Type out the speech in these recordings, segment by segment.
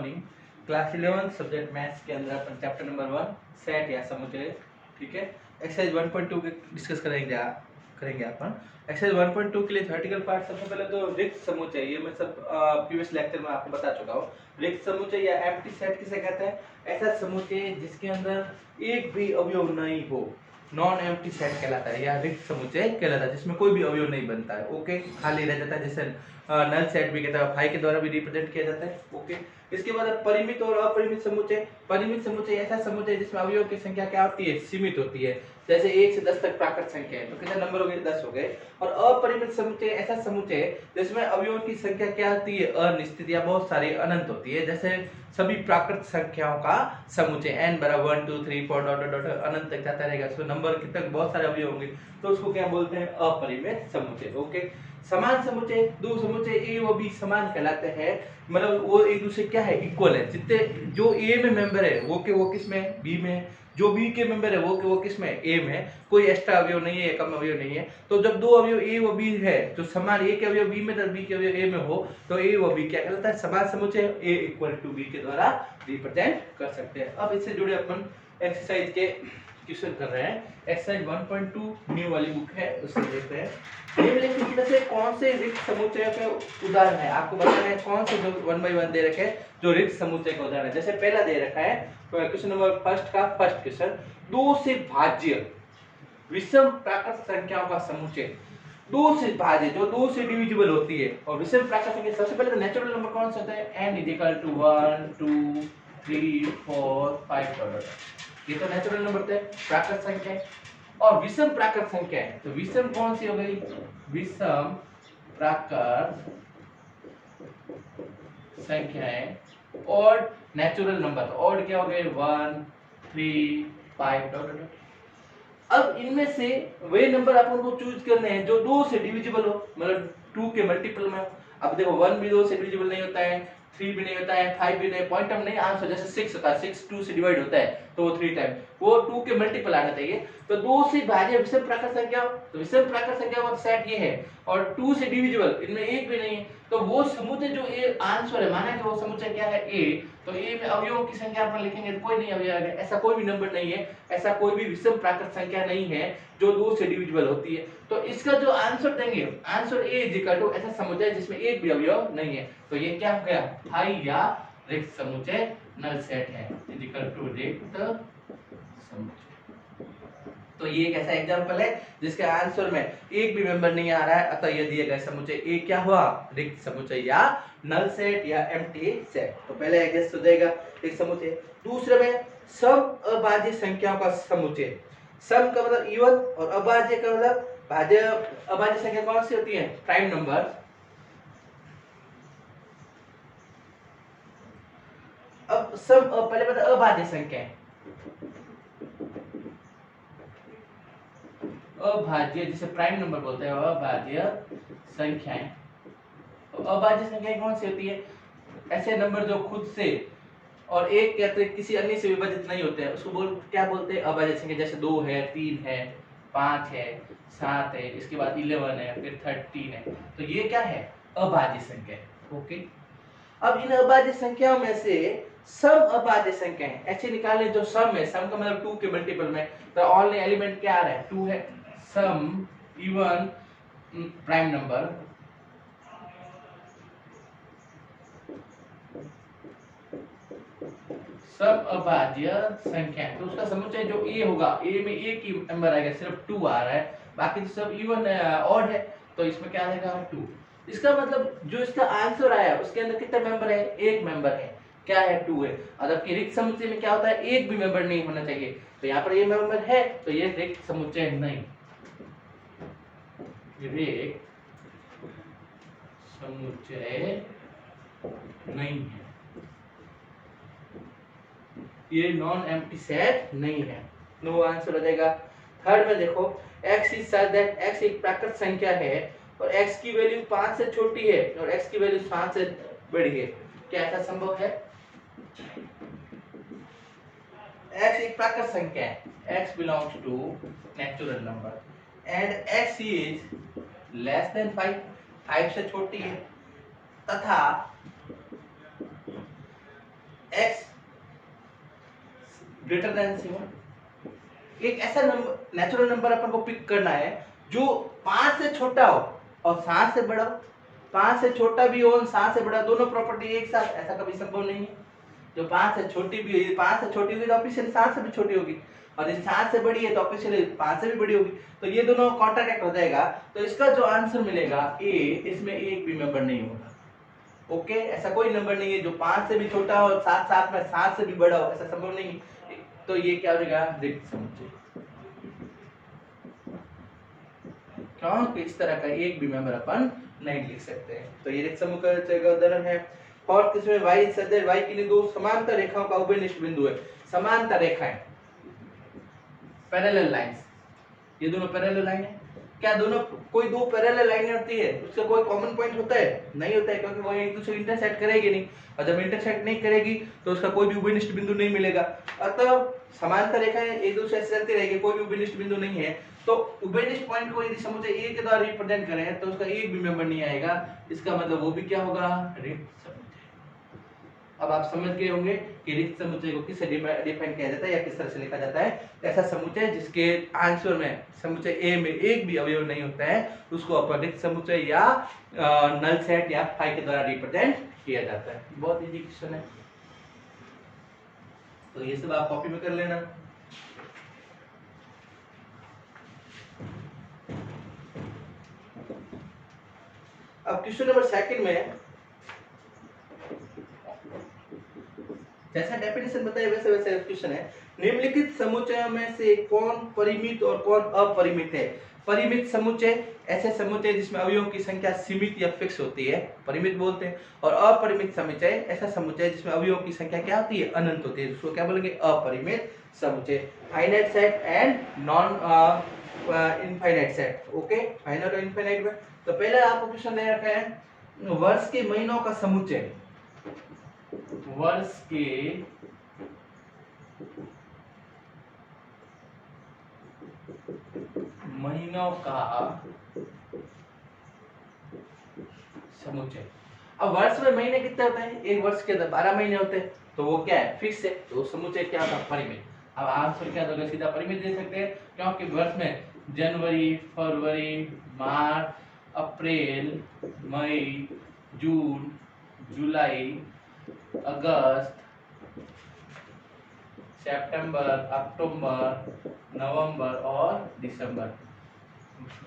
Morning. Class 11 subject maths के अंदर अपन chapter number 1 set या समुच्चय, ठीक है, एक्सरसाइज 1.2 के डिस्कस करेंगे अपन। एक्सरसाइज 1.2 के लिए थ्योरेटिकल पार्ट सबसे पहले तो रिक्त समुच्चय, ये मैं सब प्रीवियस लेक्चर में आपको बता चुका हूँ। रिक्त समुच्चय या एम्प्टी सेट किसे कहते हैं? ऐसा समुच्चय जिसके अंदर एक भी अवयव नहीं हो, नॉन एम्प्टी सेट कहलाता है या रिक्त समुच्चय कहलाता है, जिसमें कोई भी अवयव नहीं बनता है। ओके, खाली रह जाता है, जैसे नल सेट भी कहता है, फाई के द्वारा भी रिप्रेजेंट किया जाता है। ओके, इसके बाद परिमित और अपरिमित समुच्चय। परिमित समुच्चय ऐसा समुच्चय जिसमें अवयवों की संख्या क्या होती है? सीमित होती है। जैसे 1 से 10 तक प्राकृत संख्या है तो कितने नंबर हो गए? 10 हो गए। और अपरिमित समुच्चय ऐसा समुच्चय जिसमें अवयवों की संख्या क्या होती है? अनिश्चित या बहुत सारी अनंत होती है। जैसे सभी प्राकृत संख्याओं का समुच्चय n बराबर 1 2 3 4 डॉट डॉट अनंत तक जाता रहेगा, तो नंबर कितने बहुत सारे अवयव होंगे, तो उसको क्या बोलते हैं? अपरिमित समुच्चय। ओके, समान समुच्चय, दो समुच्चय ए व बी समान कहलाते हैं, मतलब वो एक दूसरे क्या है? इक्वल है। जितने जो ए में मेंबर है वो किस में? बी में। जो बी के मेंबर है वो किस में? ए में। कोई एक्स्ट्रा अवयव नहीं है, कम अवयव नहीं है। तो जब दो अवयव ए व बी है तो समान, ए के अवयव बी में तो बी के अवयव ए में हो, तो ए व बी क्या कहलाता है? समान समुच्चय। ए इक्वल टू बी के द्वारा रिप्रेजेंट कर सकते हैं। अब इससे जुड़े अपन एक्सरसाइज के क्वेश्चन कर रहे हैं। एक्सरसाइज 1.2 न्यू वाली बुक है, उससे देखते हैं। निम्नलिखित में से कौन से रिक्त समुच्चय के उदाहरण है? आपको बताना है कौन से जो 1 बाय 1 दे रखे हैं जो रिक्त समुच्चय का उदाहरण है। जैसे पहला दे रखा है क्वेश्चन नंबर फर्स्ट का फर्स्ट क्वेश्चन, दो से भाज्य विषम प्राकृत संख्याओं का समुच्चय। दो से भाज्य जो दो से डिविजिबल होती है, और विषम प्राकृत संख्या सबसे पहले तो नेचुरल नंबर कौन सा होता है? n = 1 2 3 4 5 ये तो नेचुरल नंबर थे, प्राकृत संख्या है। और विषम प्राकृत संख्या है, तो विषम कौन सी हो गई? विषम प्राकृत संख्याएं और नेचुरल नंबर, तो ऑड क्या हो गए? 1 3 5 डॉट डॉट। अब इनमें से वे नंबर अपन को चूज करने हैं जो 2 से डिविजिबल हो, मतलब 2 के मल्टीपल में। अब देखो 1 भी 2 से डिविजिबल नहीं होता है, 3 भी नहीं होता है, 5 भी नहीं, पॉइंट हम नहीं आंसर। जैसे 6 होता है, 6 2 से डिवाइड होता है तो वो 3 टाइम, वो 2 के मल्टीपल आना चाहिए। तो 2 से भाज्य विषम प्राकृत संख्या, तो विषम प्राकृत संख्या का सेट ये है, और 2 से डिविजिबल इनमें एक भी नहीं है, तो वो समुच्चय जो ए आंसर है, माना कि वो समुच्चय क्या है? ए, तो ए में अवयवों की संख्या अपन लिखेंगे तो कोई नहीं अवयव आएगा, ऐसा कोई भी नंबर नहीं है, ऐसा कोई भी विषम प्राकृत संख्या नहीं है जो 2 से डिविजिबल होती है। तो इसका जो आंसर देंगे, आंसर ए इक्वल टू ऐसा समुच्चय जिसमें एक भी अवयव नहीं है, तो ये क्या हो गया? थाई या रिक्त समुच्चय नल सेट है, इक्वल टू रिक्त समुच्चय। तो ये एक ऐसा एग्जांपल है जिसके आंसर में एक भी मेंबर नहीं आ रहा है, अतः ये दिए गए समुच्चय ए क्या हुआ? रिक्त समुच्चय या नल सेट या एम्प्टी सेट। तो पहले एग्जास्ट हो जाएगा एक समुच्चय। दूसरे में सम अभाज्य संख्याओं का समुच्चय। सम का मतलब इवन और अभाज्य का मतलब भाज्य। अभाज्य संख्या कौन सी होती है? Prime number. अब सम पहले बता अभाज्य संख्या है, अभाज्य जिसे प्राइम नंबर बोलते हैं, अभाज्य संख्याएं। तो अभाज्य संख्याएं कौन सी होती है? ऐसे नंबर जो खुद से और एक के अतिरिक्त किसी अन्य से विभाजित नहीं होते हैं, उसको क्या बोलते हैं? अभाज्य संख्या। जैसे 2 है, 3 है, 5 है, 7 है, इसके बाद 11 है, फिर 13 है, तो ये क्या है? अभाज्य संख्या। ओके, अब इन अभाज्य संख्याओं में से सम अभाज्य संख्या है ऐसे निकालें जो सम है, सम का मतलब 2 के मल्टीपल में, तो ओनली एलिमेंट क्या आ रहा है? 2 है। सम इवन प्राइम नंबर सब अभाज्य संख्या है, तो उसका समुच्चय जो ए होगा, ए में एक ही नंबर आएगा, सिर्फ 2 आ रहा है, बाकी तो सब इवन ऑड है, तो इसमें क्या आएगा? 2। इसका मतलब जो इसका आंसर आया उसके अंदर कितने मेंबर है? एक मेंबर है, क्या है? 2 है। और जबकि रिक्त समुच्चय में क्या होता है? एक भी मेंबर नहीं होना चाहिए, तो यहाँ पर ये मेंबर है, तो ये रिक्त समुच्चय नहीं, रिक्त समुच्चय नहीं है, ये नॉन एम्प्टी सेट नहीं है। नो आंसर हो जाएगा। थर्ड में देखो, x is such that x एक प्राकृत संख्या है और x की वैल्यू 5 से छोटी है और x की वैल्यू 5 से बड़ी है। क्या ऐसा संभव है? x एक प्राकृत संख्या है, x belongs to natural number and x is less than 5 से छोटी है, तथा x ग्रेटर देन 7। एक ऐसा नंबर, नेचुरल नंबर अपन को पिक करना है जो 5 से छोटा हो और 7 से बड़ा हो, 5 से छोटा भी हो और 7 से बड़ा, दोनों प्रॉपर्टी एक साथ, ऐसा कभी संभव नहीं है। जो 5 से छोटी भी है, 5 से छोटी होगी तो ऑफिशियली 7 से भी छोटी होगी, और यदि 7 से बड़ी है तो ऑफिशियली 5 से भी बड़ी होगी, तो ये दोनों कॉन्ट्रैक्ट हो जाएगा। तो इसका जो आंसर मिलेगा ए, इसमें एक भी मेंबर नहीं होगा। ओके, ऐसा कोई नंबर नहीं है जो 5 से भी छोटा हो और साथ साथ में 7 से भी बड़ा हो, ऐसा संभव नहीं है। तो ये क्या हो जाएगा, रिक्त समुच्चय। क्योंकि इस तरह का एक भी मेंबर अपन नहीं लिख सकते हैं। तो ये रिक्त समुच्चय का उदाहरण है। और किसमें y सदैव y के लिए दो समांतर रेखाओं का उभयनिष्ठ बिंदु है। समांतर रेखाएं, पैरेलल लाइंस, ये दोनों पैरेलल लाइन है। क्या दोनों, कोई दो पैरेलल लाइनें होती है उसका कोई कॉमन पॉइंट होता है? नहीं होता है, क्योंकि वो एक दूसरे को इंटरसेक्ट करेगी नहीं, और जब इंटरसेक्ट नहीं करेगी तो उसका कोई भी उभयनिष्ठ बिंदु नहीं मिलेगा। अतः समांतर रेखाएं एक दूसरे से चलती रहेगी, कोई भी उभयनिष्ठ बिंदु नहीं है। तो उभयनिष्ठ पॉइंट को यदि समुच्चय ए के द्वारा रिप्रेजेंट करें तो उसका एक भी मेंबर नहीं आएगा, इसका मतलब वो भी क्या होगा, रिक्त समुच्चय। अब आप समझ गए होंगे कि रिक्त समुच्चय को किससे डिफाइन किया जाता है या किस तरह से लिखा जाता है। ऐसा समुच्चय जिसके आंसर में समुच्चय ए में एक भी अवयव नहीं होता है उसको अपन रिक्त समुच्चय या नल सेट या फाई के द्वारा रिप्रेजेंट किया जाता है। बहुत इजी क्वेश्चन है, तो ये सब आप कॉपी में कर लेना। अब क्वेश्चन नंबर 2 में जैसा डेफिनेशन बताया वैसे वैसे क्वेश्चन है। निम्नलिखित समुच्चयों में से कौन परिमित और कौन अपरिमित है? परिमित समुच्चय ऐसे समुच्चय जिसमें अवयवों की संख्या सीमित या फिक्स होती है, परिमित बोलते हैं। और अपरिमित समुच्चय ऐसा समुच्चय जिसमें अवयवों की संख्या क्या होती है, अनंत होती है, उसको क्या बोलेंगे, अपरिमित समुच्चय। Finite set and non infinite set. Okay, finite और इनफाइनाइट में तो पहले आपको क्वेश्चन दे रखा है वर्ष के महीनों का समुच्चय। वर्ष के महीनों का समुच्चय। अब वर्ष में महीने कितने होते हैं? एक वर्ष के 12 महीने होते हैं, तो वो क्या है, फिक्स है, तो समुच्चय क्या होता है, परिमित। अब आंसर क्या दोगे, सीधा परिमित दे सकते हैं, क्योंकि वर्ष में जनवरी, फरवरी, मार्च, अप्रैल, मई, जून, जुलाई, अगस्त, सितंबर, अक्टूबर, नवंबर और दिसंबर।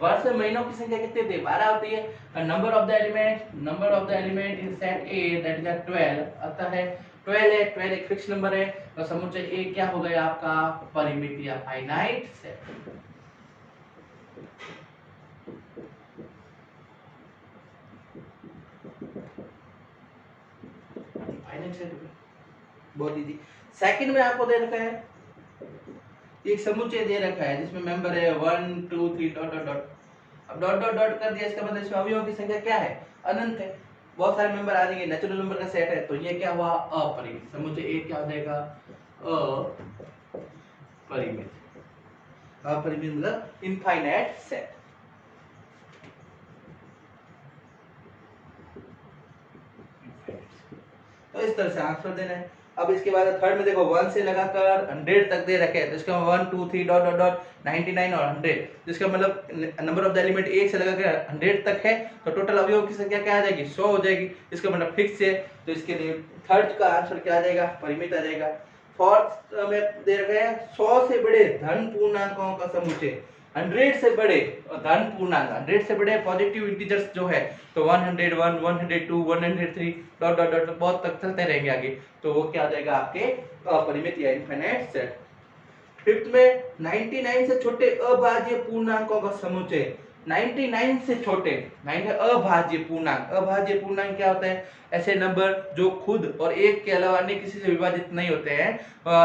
वर्ष में महीनों की संख्या कितनी होती है, 12 होती है। Number of the element in set A that is 12, अतः है 12 है, 12 एक फिक्स नंबर है, तो समुच्चय ए क्या हो गया आपका, परिमित या फाइनाइट सेट। फाइनाइट सेट बहुत इजी। सेकंड में आपको दे रखा है एक समुच्चय दे रखा है जिसमें मेंबर है 1 2 3 डॉट डॉट डॉट। अब डॉट डॉट डॉट कर दिया, इसका मतलब इसमें अवयवों की संख्या क्या है, अनंत है, बहुत सारे मेंबर आ जाएंगे, नेचुरल नंबर का सेट है, तो ये क्या हुआ, अपरिमित। समुच्चय ए क्या हो जाएगा, अपरिमित। अपरिमित मतलब इनफाइनाइट सेट। तो इस तरह से आंसर देना है। अब इसके बाद थर्ड में देखो 1 से लगाकर 100 तक दे रखे हैं, तो इसका 1 2 3 डॉट डॉट डॉट 99 और 100, जिसका मतलब नंबर ऑफ द एलिमेंट 1 से लगाकर 100 तक है, तो टोटल अवयवों की संख्या क्या आ जाएगी, 100 हो जाएगी, इसका मतलब फिक्स है, तो इसके लिए थर्ड का आंसर क्या आ जाएगा, परिमित आ जाएगा। फोर्थ में दे रखे हैं 100 से बड़े धन पूर्णांकों का समुच्चय। 100 से बड़े धन पूर्णांक, 100 से बड़े पॉजिटिव इंटीजर्स जो है, तो 101 102 103 डॉट डॉट डॉट बहुत तक चलते रहेंगे आगे, तो वो क्या आ जाएगा आपके अपरिमित या इनफाइनाइट सेट। फिफ्थ में 99 से छोटे अभाज्य पूर्णांकों का समुच्चय। 99 से छोटे, 9 अभाज्य पूर्णांक। अभाज्य पूर्णांक क्या होता है, ऐसे नंबर जो खुद और एक के अलावा अन्य किसी से विभाजित नहीं होते हैं,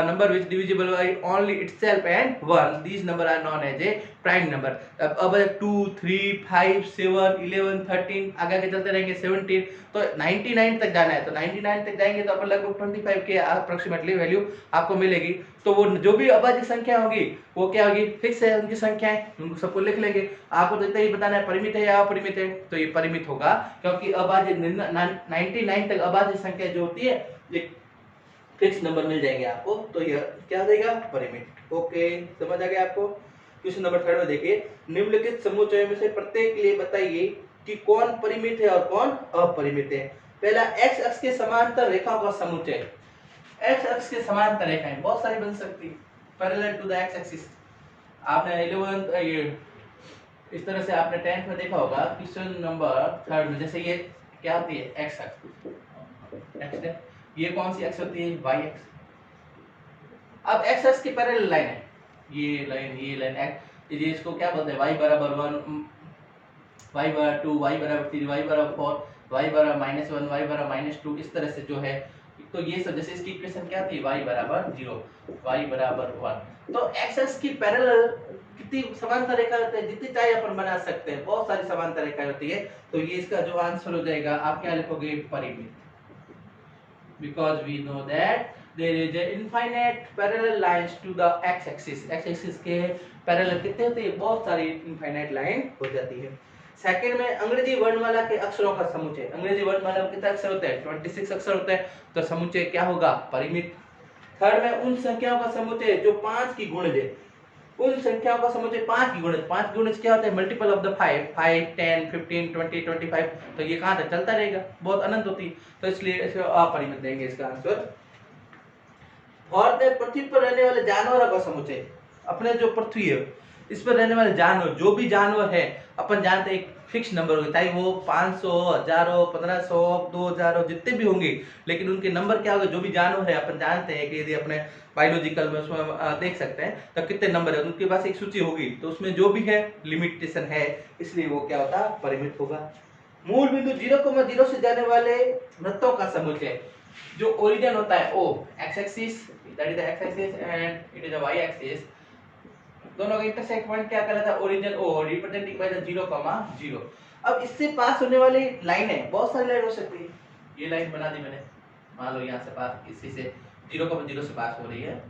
number which divisible by only itself and 1, these number are known as a prime number. अब 2 3 5 7 11 13 आगे आगे चलते रहेंगे 17, तो 99 तक जाना है, तो 99 तक जाएंगे तो अपन लगभग 25 के अप्रोक्सीमेटली वैल्यू आपको मिलेगी। तो वो जो भी अभाज्य संख्या होगी वो क्या होगी, फिक्स है उनकी संख्याएं, उनको सबको लिख लेंगे। आपको तो इतना ही बताना है परिमित है या अपरिमित है, तो ये परिमित होगा, क्योंकि अभाज्य 99 तक अभाज्य संख्या जो होती है ये फिक्स नंबर मिल जाएंगे आपको, तो यह क्या देगा, परिमित। ओके, समझ आ गया आपको। क्वेश्चन नंबर 3 में देखिए, निम्नलिखित समुच्चयों में से प्रत्येक के लिए बताइए कि कौन परिमित है और कौन अपरिमित है। पहला, एक्स अक्ष के समांतर रेखाओं का समुच्चय। एक्स अक्ष के समांतर रेखाएं बहुत सारी बन सकती है, parallel to the x axis. आपने 11 ये इस तरह से आपने 10th में देखा होगा, क्वेश्चन नंबर 3 में, जैसे ये क्या होती है, एक्स अक्ष, एक्स है, ये कौन सी एक्स होती है, वाई एक्स। अब एक्स एक्स की पैरेलल लाइन है, ये लाइन एक्स, ये इसको क्या बोलते हैं, y बराबर 1, y बराबर 2, y बराबर 3, y बराबर 4, y बराबर -1, y बराबर -2, इस तरह से जो है। तो ये सब, जैसे इसकी इक्वेशन क्या थी, y बराबर 0, y बराबर 1। तो एक्स एक्स की पैरेलल कितनी समांतर रेखा होती है, जितनी चाहिए अपन बना सकते हैं, बहुत सारी समांतर रेखाएं होती है। तो ये इसका जो आंसर हो जाएगा, आप क्या लिखोगे, परिमित। Because we know that there is a infinite parallel lines to the x axis। x axis के पैरेलल कितने होते हैं, बहुत सारी इनफाइनाइट लाइन हो जाती है। सेकंड में, अंग्रेजी वर्णमाला के अक्षरों का समुच्चय। अंग्रेजी वर्णमाला में कितने अक्षर होते हैं, 26 अक्षर होते हैं, तो समुच्चय क्या होगा, परिमित। थर्ड में, उन संख्याओं का समुच्चय जो 5 की गुणज है। उन संख्याओं का समुच्चय 5 की गुणज। 5 गुणज क्या होता है, मल्टीपल ऑफ द 5, 5, 10, 15, 20, 25। तो ये कहां तक चलता रहेगा, बहुत अनंत होती है, तो इसलिए इसको अपरिमित देंगे इसका आंसर। और पृथ्वी पर रहने वाले जानवरों का समुच्चय। अपने जो पृथ्वी है, इस पर रहने वाले जानवर, जो भी जानवर है, अपन जानते हैं एक फिक्स नंबर होगा, चाहे वो 500, 1000, 1500, 2000 जितने भी होंगे, लेकिन उनके नंबर क्या होगा, जो भी जानवर है, अपन जानते हैं कि यदि अपने बायोलॉजिकल में उसमें देख सकते हैं तो कितने नंबर है, उनके पास एक सूची होगी, तो उसमें जो भी है लिमिटेशन है, इसलिए वो क्या होता है, परिमित होगा। मूल बिंदु 0,0 से जाने वाले वृत्तों का समुच्चय। जो ओरिजिन होता है O, x axis, that is the x axis and it is the y axis, दोनों का इंटरसेक्ट पॉइंट क्या कहलाता है, origin O, representing by the 0,0। अब इससे पास होने वाली लाइन है, बहुत सारी लाइन हो सकती है। ये लाइन बना दी मैंने, मान लो यहाँ से पास, इसी से 0,0 से पास हो रही है।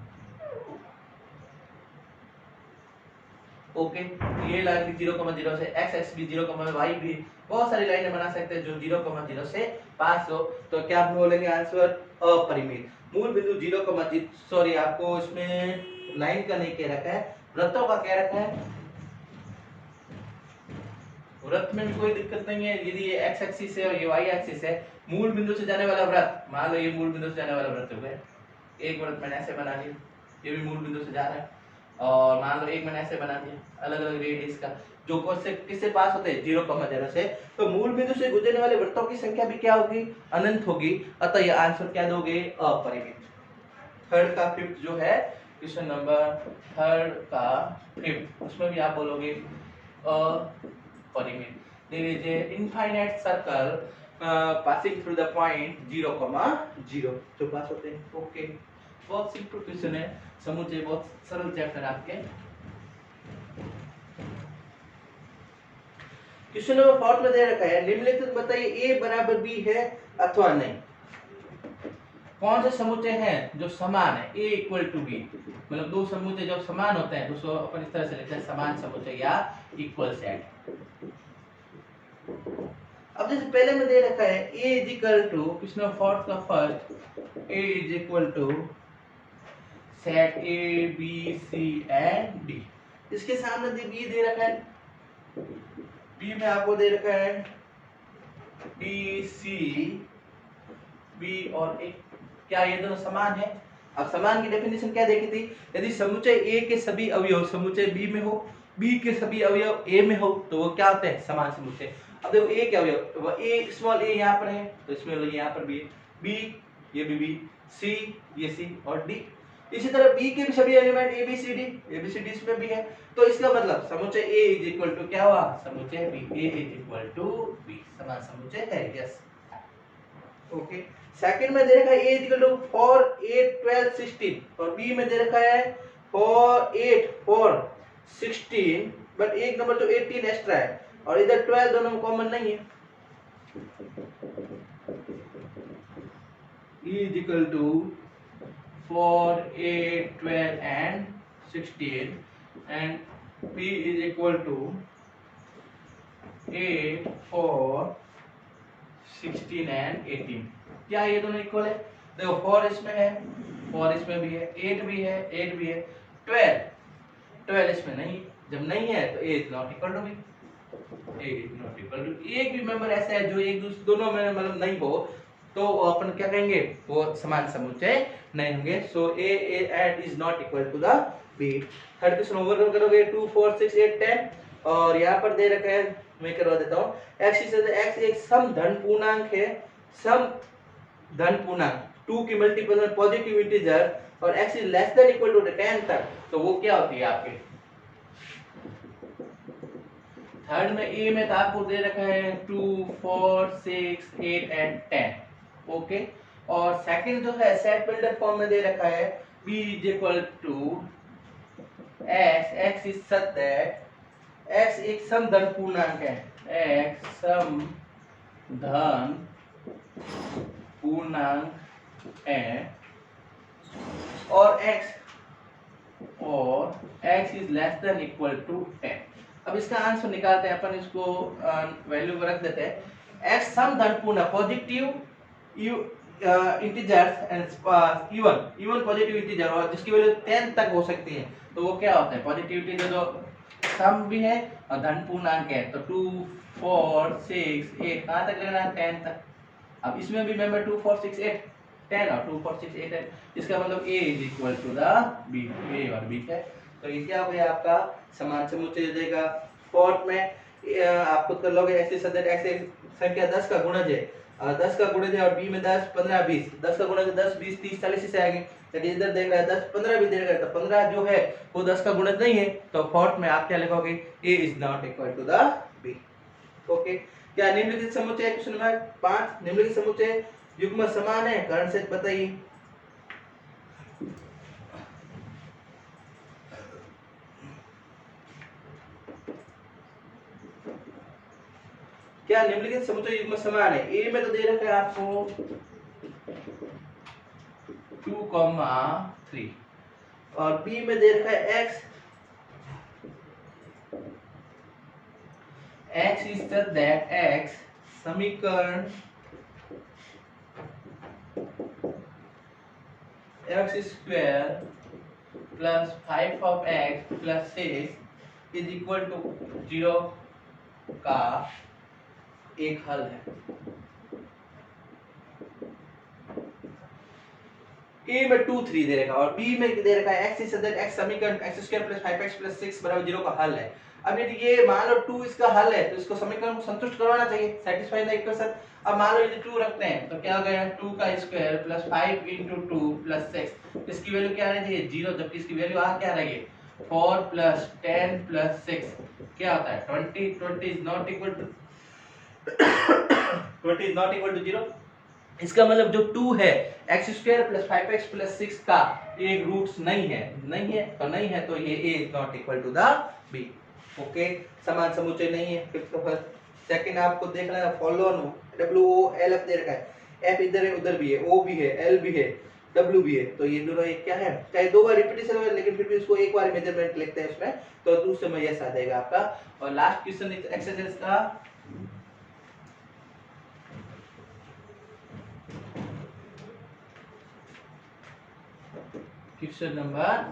ओके, ये लाइन भी 0,0 से, x एक्सिस भी 0, y भी, बहुत सारी लाइनें बना सकते हैं जो 0,0 से पास हो। तो क्या आप बोलेंगे आंसर, अपरिमित। मूल बिंदु 0,0, सॉरी आपको इसमें लाइन का नहीं कह रखा है, वृत्तों का कह रखा है। वृत्त में भी कोई दिक्कत नहीं है, यदि ये x एक्सिस है और ये y एक्सिस है। मूल बिंदु से जाने वाला वृत्त, मान लो ये मूल बिंदु से जाने वाला वृत्त हो गया, एक वृत्त मैंने ऐसे बना लिया, ये भी मूल बिंदु से जा रहा है, और मान लो एक मैंने ऐसे बना दिया, अलग अलग रेडियस का, जो किससे पास होते हैं, 0,0 से। तो मूल बिंदु से गुजरने वाले वृत्तों की संख्या भी क्या होगी, अनंत होगी, अतः ये आंसर क्या दोगे, अपरिमित। थर्ड का फिफ्थ जो है, क्वेश्चन नंबर 3 का फिफ्थ, उसमें भी आप बोलोगे अपरिमित। There is a infinite circle passing through the point 0,0, जो पास होते हैं। ओके, बहुत सिंपल क्वेश्चन है, समुच्चय बहुत सरल चैप्टर आपके। क्वेश्चन नंबर 4 में दे रखा है, निम्नलिखित बताइए a बराबर b है अथवा नहीं। कौन से समुच्चय हैं जो समान है, a इक्वल टू b, मतलब दो समुच्चय जब समान होते हैं तो उसको अपन इस तरह से लिखते हैं, समान समुच्चय या इक्वल सेट। अब जैसे पहले में दे रखा है a is equal to, question number 4 का first, a is equal to set a b c and d। इसके सामने b दे रखा है, b में आपको दे रखा है d c b और a, क्या ये दोनों समान है। अब समान की डेफिनेशन क्या देखी थी, यदि समुच्चय a के सभी अवयव समुच्चय b में हो, b के सभी अवयव a में हो, तो वो क्या होते हैं, समान समुच्चय। अब देखो a के अवयव, तो a स्मॉल a यहाँ पर है, तो इसमें यहाँ पर भी है, b ये भी b, c ये c और d। इसी तरह b के भी सभी element a b c d इसमें भी है, तो इसका मतलब समुच्चय a इज इक्वल टू क्या हुआ, समुच्चय b, a is equal to b, समान समुच्चय है। Yes, okay. सेकंड में दे रखा है a इज इक्वल टू 4 8 12 16, और b में दे रखा है 4 8 4 16, बट एक नंबर जो 18 एक्स्ट्रा है, और इधर 12 दोनों में कॉमन नहीं है। e is equal to 4 8 12 and 16, and b is equal to 8 4 16 and 18। क्या ये दोनों इक्वल है, देखो 4 इसमें है, 4 इसमें भी है, 8 भी है, 8 भी है, 12 इसमें नहीं, जब नहीं है तो a is not equal to b, a is not equal to, एक भी मेंबर ऐसा है जो एक दूसरे दोनों में मतलब नहीं हो तो अपन क्या कहेंगे, वो समान समुच्चय नहीं होंगे। So a and is not equal to the b। Third question over करोगे 2 4 6 8 10 और यहाँ पर दे रखा है, मैं करवा देता हूँ, x एक सम धन पूर्णांक है, सम धन पूर्णांक 2 की मल्टीपल में पॉजिटिव इंटीजर और x is less than equal to 10 तक, तो वो क्या होती है आपके थर्ड में ए में तो आपको दे रखा है 2 4 6 8 एंड 10, ओके। और सेकंड जो है सेट बिल्डर फॉर्म में दे रखा है b is equal to x is such that x एक सम धन पूर्णांक है, x सम धन पूर्णांक है और x is less than equal to 10। अब इसका आंसर निकालते हैं अपन, इसको वैल्यू रख देते हैं, x सम धन पूर्ण positive integers and even positive integer और जिसकी वैल्यू 10 तक हो सकती है, तो वो क्या होता है, पॉजिटिव इंटीजर जो सम भी है और धन पूर्णांक है, तो 2 4 6 8 कहां तक लेना है, 10 तक। अब इसमें भी मेंबर 2 4 6 8 10 और 2 4 6 8 है, इसका मतलब a is equal to the b, a और b है। तो ये क्या हो गया आपका समान समुच्चय देगा। फोर्थ में आप खुद कर लोगे, ऐसे सदस्य x एक संख्या 10 का गुणज है, 10 का गुणज है और b में 10 15 20, 10 का गुणज 10 20 30 40 से आगे, यदि इधर देख रहा है 10 15 भी दे रहा है तो 15 जो है वो 10 का गुणज नहीं है, तो फोर्थ में आप क्या लिखोगे, a is not equal to the b, okay. क्या निम्नलिखित समुच्चय, क्वेश्चन नंबर 5, निम्नलिखित समुच्चय युग्म समान है, कारण से बताइए। क्या निम्नलिखित समुच्चय युग्म समान है, ए में तो दे रखा है आपको 2, 3 और बी में दे रखा है x is such that x समीकरण x square plus 5 of x plus 6 is equal to 0 का एक हल है। ए में 2 3 दे रखा और बी में दे रखा है x इज सच x समीकरण x square plus 5x plus 6 बराबर 0 का हल है। अब यदि ये मान लो 2 इसका हल है तो इसको समीकरण को संतुष्ट करवाना चाहिए, सेटिस्फाई द इक्वेशन। अब मान लो यदि 2 रखते हैं तो क्या हो गया, 2 का स्क्वायर प्लस 5 into 2 प्लस 6, इसकी वैल्यू क्या आनी चाहिए 0, जबकि इसकी वैल्यू आ क्या रही है 4 प्लस 10 प्लस 6 क्या होता है 20, 20 is not equal to 20 is not equal to 0। इसका मतलब जो 2 है x square plus 5x plus 6 का एक रूट्स नहीं है, नहीं है तो नहीं है, तो ये a is not equal to the b, okay. समान समुच्चय नहीं है। फिफ्थ फर्स्ट सेकंड आपको देखना है, follow on w o l f दे रखा है, f इधर है उधर भी है, o भी है, l भी है, w भी है, तो ये दोनों एक क्या है, चाहे दो बार रिपीटेशन हो लेकिन फिर भी इसको एक बार मेजरमेंट लिखते हैं इसमें, तो दूसरे में यस आ जाएगा आपका। और लास्ट क्वेश्चन एक्सरसाइज का क्वेश्चन नंबर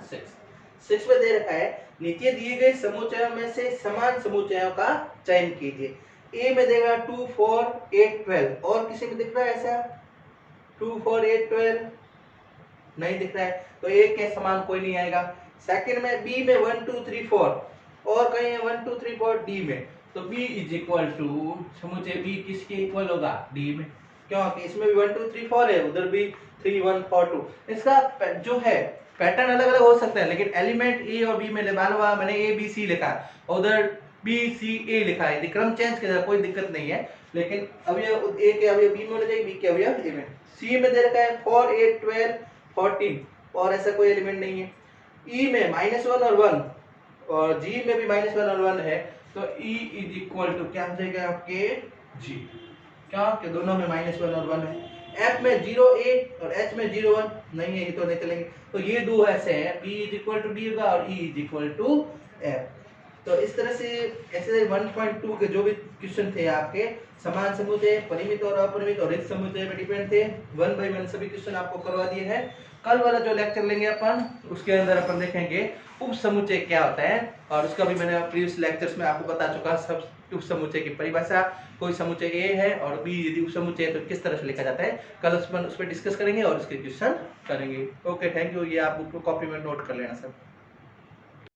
6 में दे रखा है, नीचे दिए गए समुच्चयों में से समान समुच्चयों का चयन कीजिए। ए में देगा 2 4 8 12 और किसी में दिख रहा है ऐसा 2 4 8 12 नहीं दिख रहा है, तो ए के समान कोई नहीं आएगा। सेकंड में बी में 1 2 3 4 और कहीं है 1 2 3 4 डी में, तो बी इज इक्वल टू समुच्चय बी किसके इक्वल होगा डी में, क्योंकि इसमें भी 1 2 3 4 है, उधर भी 3 1 4 2। इसका जो है पैटर्न अलग अलग हो सकता है लेकिन एलिमेंट ए और बी में मान लो मैंने ए बी सी लिखा है, उधर बी सी ए लिखा है, क्रम चेंज किया कोई दिक्कत नहीं है, लेकिन अब ये ए के अब ये बी में होना चाहिए, बी के अब ये ए में। सी में दे रखा है 4 8 12 14 और ऐसा कोई एलिमेंट नहीं है। ई में -1 और 1 और जी में भी -1 और 1 है, तो ई इज इक्वल टू क्या हो जाएगा आपके जी, क्या कि दोनों में -1 और 1 है। एफ में 0 8 और एच में 0 1 नहीं है, ये तो नहीं चलेंगे, तो ये दो ऐसे हैं, b is equal to d होगा और e is equal to f. तो इस तरह से एक्सरसाइज 1.2 के जो भी क्वेश्चन थे आपके समान समुच्चय, परिमित और अपरिमित और रिक्त समुच्चय पे डिपेंड थे, 1 बाय 1 सभी क्वेश्चन आपको करवा दिए हैं। कल वाला जो लेक्चर लेंगे अपन उसके अंदर अपन देखेंगे उप समुच्चय क्या होता है, और उसका भी मैंने प्रीवियस लेक्चर्स में आपको बता चुका सब उप समुच्चय की परिभाषा, कोई समुच्चय ए है और बी यदि उप समुच्चय है तो किस तरह से लिखा जाता है, कल उस पर डिस्कस करेंगे और उसके क्वेश्चन करेंगे। Okay, thank you. ये आप बुक कॉपी में नोट कर लेना सब।